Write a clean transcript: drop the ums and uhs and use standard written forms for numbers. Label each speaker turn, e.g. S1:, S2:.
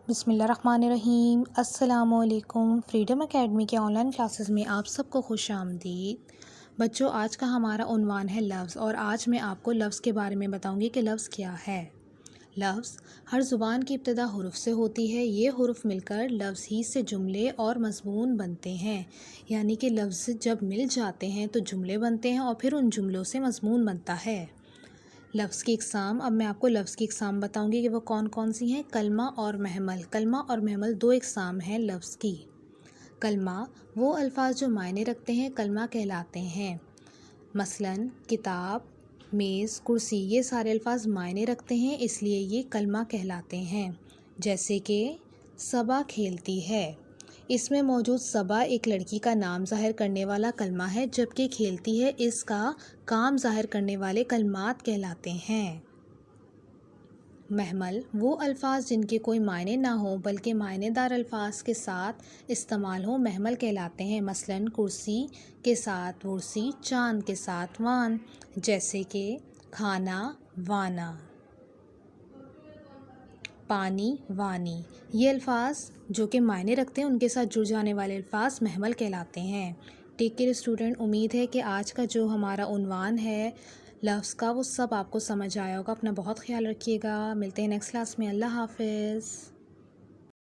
S1: بسم اللہ الرحمن الرحیم۔ السلام علیکم۔ فریڈم اکیڈمی کے آن لائن کلاسز میں آپ سب کو خوش آمدید۔ بچوں، آج کا ہمارا عنوان ہے لفظ، اور آج میں آپ کو لفظ کے بارے میں بتاؤں گی کہ لفظ کیا ہے۔ لفظ ہر زبان کی ابتدا حروف سے ہوتی ہے۔ یہ حروف مل کر لفظ ہی سے جملے اور مضمون بنتے ہیں، یعنی کہ لفظ جب مل جاتے ہیں تو جملے بنتے ہیں اور پھر ان جملوں سے مضمون بنتا ہے۔ لفظ کی اقسام، اب میں آپ کو لفظ کی اقسام بتاؤں گی کہ وہ کون کون سی ہیں۔ کلمہ اور محمل۔ کلمہ اور محمل دو اقسام ہیں لفظ کی۔ کلمہ وہ الفاظ جو معنی رکھتے ہیں کلمہ کہلاتے ہیں۔ مثلاً کتاب، میز، کرسی، یہ سارے الفاظ معنی رکھتے ہیں، اس لیے یہ کلمہ کہلاتے ہیں۔ جیسے کہ صبا کھیلتی ہے، اس میں موجود صبا ایک لڑکی کا نام ظاہر کرنے والا کلمہ ہے، جبکہ کھیلتی ہے اس کا کام ظاہر کرنے والے کلمات کہلاتے ہیں۔ محمل وہ الفاظ جن کے کوئی معنی نہ ہوں بلکہ معنی دار الفاظ کے ساتھ استعمال ہوں، محمل کہلاتے ہیں۔ مثلاً کرسی کے ساتھ ورسی، چاند کے ساتھ وان، جیسے کہ کھانا، وانا، پانی، وانی۔ یہ الفاظ جو کہ معنی رکھتے ہیں ان کے ساتھ جڑ جانے والے الفاظ محمل کہلاتے ہیں۔ ٹیک کیئر اسٹوڈنٹ، امید ہے کہ آج کا جو ہمارا عنوان ہے لفظ کا وہ سب آپ کو سمجھ آیا ہوگا۔ اپنا بہت خیال رکھیے گا۔ ملتے ہیں نیکسٹ کلاس میں۔ اللہ حافظ۔